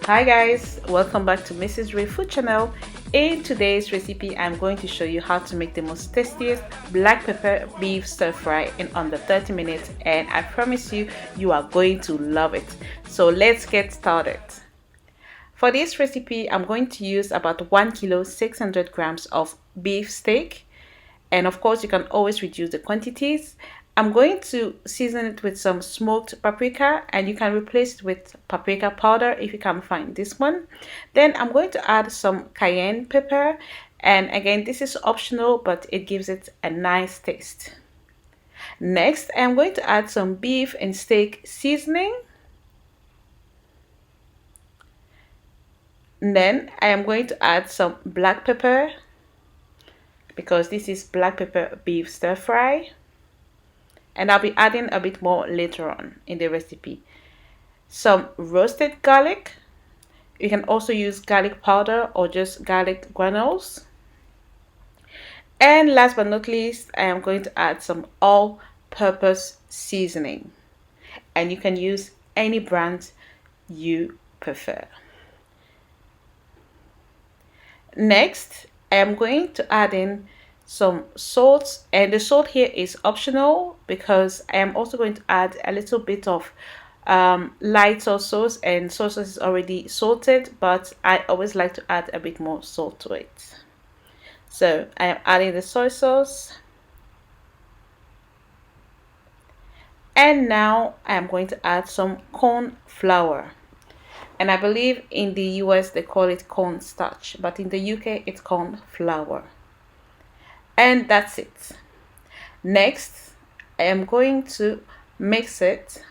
Hi guys, welcome back to Mrs. Ray Food Channel. In today's recipe, I'm going to show you how to make the most tastiest black pepper beef stir fry in under 30 minutes, and I promise you, you are going to love it. So let's get started. For this recipe, I'm going to use about 1 kilo 600 grams of beef steak, and of course you can always reduce the quantities. I'm going to season it with some smoked paprika, and you can replace it with paprika powder if you can find this one. Then I'm going to add some cayenne pepper, and again this is optional but it gives it a nice taste. Next, I'm going to add some beef and steak seasoning. Then I am going to add some black pepper because this is black pepper beef stir fry, and I'll be adding a bit more later on in the recipe. Some roasted garlic. You can also use garlic powder or just garlic granules. And last but not least, I am going to add some all-purpose seasoning, and you can use any brand you prefer. Next, I am going to add in some salt, and the salt here is optional because I am also going to add a little bit of light soy sauce, and soy sauce is already salted, but I always like to add a bit more salt to it. So I am adding the soy sauce, and now I am going to add some corn flour, and I believe in the US they call it cornstarch, but in the UK it's corn flour. And that's it. Next, I am going to mix it,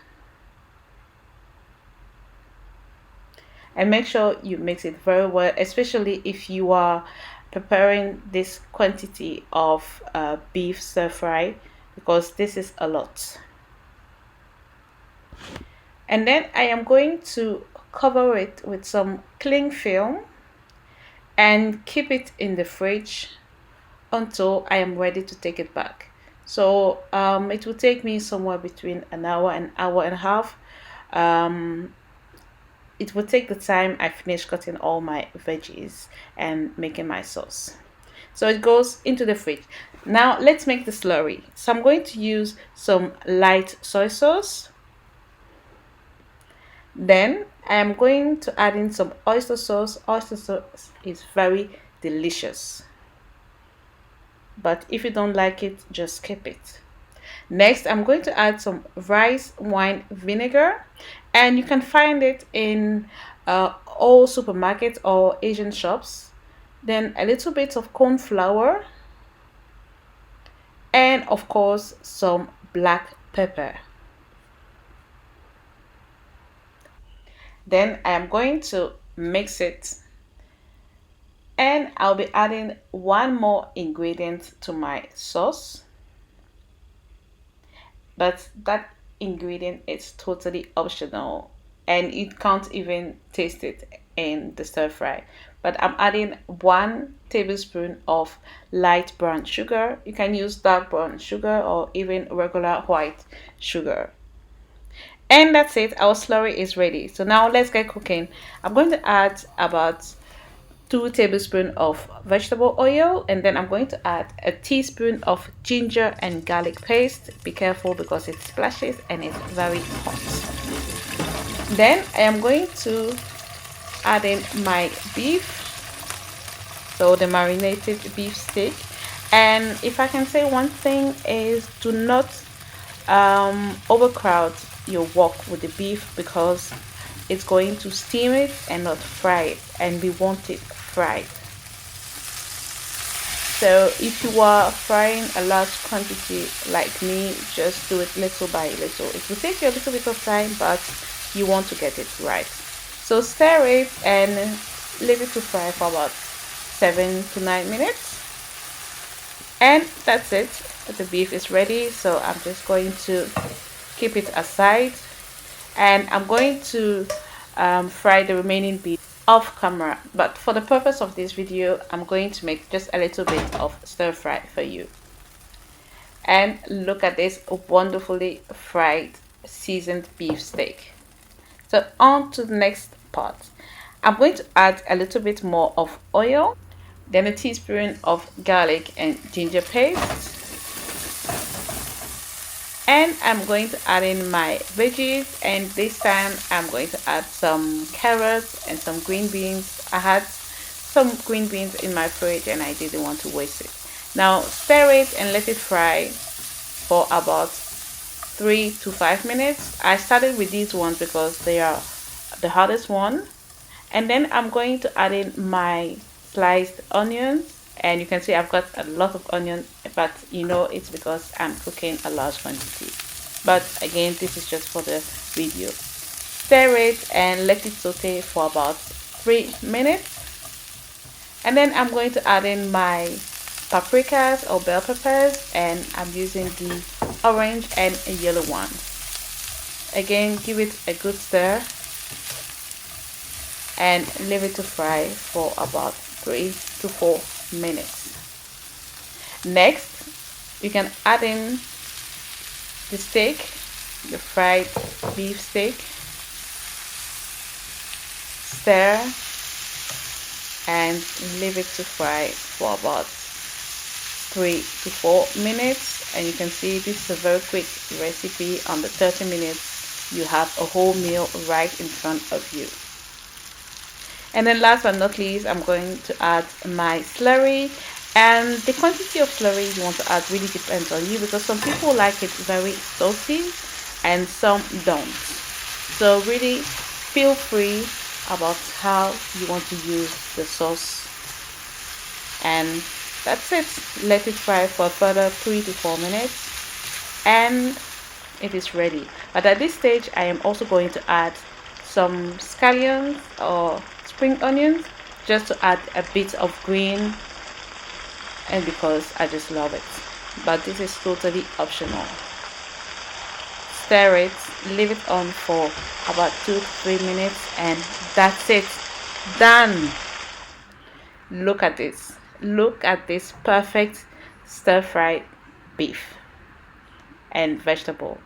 and make sure you mix it very well, especially if you are preparing this quantity of beef stir fry, because this is a lot. And then I am going to cover it with some cling film and keep it in the fridge until I am ready to take it back. So it will take me somewhere between an hour and a half. It will take the time I finish cutting all my veggies and making my sauce. So it goes into the fridge. Now let's make the slurry. So I'm going to use some light soy sauce. Then I am going to add in some oyster sauce. Oyster sauce is very delicious, but if you don't like it, just skip it. Next, I'm going to add some rice wine vinegar, and you can find it in all supermarkets or Asian shops. Then a little bit of corn flour, and of course some black pepper. Then I am going to mix it, and I'll be adding one more ingredient to my sauce, but that ingredient is totally optional and you can't even taste it in the stir fry. But I'm adding 1 tablespoon of light brown sugar. You can use dark brown sugar or even regular white sugar. And that's it, our slurry is ready. So now let's get cooking. I'm going to add about 2 tablespoons of vegetable oil, and then I'm going to add a teaspoon of ginger and garlic paste. Be careful because it splashes and it's very hot. Then I am going to add in my beef, so the marinated beef steak. And if I can say one thing is, do not overcrowd your wok with the beef because it's going to steam it and not fry it, and we want it fried. So if you are frying a large quantity like me, just do it little by little. It will take you a little bit of time, but you want to get it right. So stir it and leave it to fry for about 7 to 9 minutes. And that's it. The beef is ready, so I'm just going to keep it aside, and I'm going to fry the remaining beef off camera. But for the purpose of this video, I'm going to make just a little bit of stir fry for you. And look at this wonderfully fried seasoned beef steak. So on to the next part. I'm going to add a little bit more of oil, then a teaspoon of garlic and ginger paste. And I'm going to add in my veggies, and this time I'm going to add some carrots and some green beans. I had some green beans in my fridge and I didn't want to waste it. Now stir it and let it fry for about 3 to 5 minutes. I started with these ones because they are the hardest one. And then I'm going to add in my sliced onions, and you can see I've got a lot of onion, but you know it's because I'm cooking a large quantity. But again, this is just for the video. Stir it and let it saute for about 3 minutes. And then I'm going to add in my paprikas or bell peppers, and I'm using the orange and a yellow one. Again, give it a good stir and leave it to fry for about 3 to 4 minutes. Next, you can add in the steak, the fried beef steak. Stir and leave it to fry for about 3 to 4 minutes. And you can see this is a very quick recipe. Under 30 minutes you have a whole meal right in front of you. And then last but not least, I'm going to add my slurry, and the quantity of slurry you want to add really depends on you, because some people like it very salty and some don't. So really feel free about how you want to use the sauce. And that's it. Let it fry for a further 3 to 4 minutes and it is ready. But at this stage I am also going to add some scallions or spring onions, just to add a bit of green, and because I just love it. But this is totally optional. Stir it, leave it on for about 2 to 3 minutes, and that's it. Done. Look at this. Look at this perfect stir fry beef and vegetable,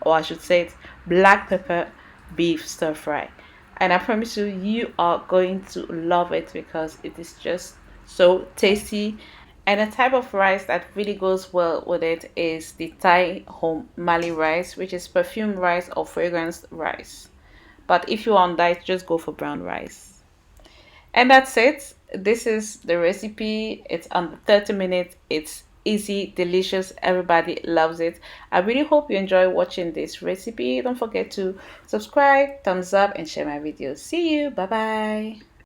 or I should say it, black pepper beef stir fry. And I promise you, you are going to love it because it is just so tasty. And a type of rice that really goes well with it is the Thai home Mali rice, which is perfumed rice or fragranced rice. But if you're on diet, just go for brown rice. And that's it. This is the recipe. It's under 30 minutes. It's easy, delicious, everybody loves it. I really hope you enjoy watching this recipe. Don't forget to subscribe, thumbs up, and share my videos. See you. Bye bye.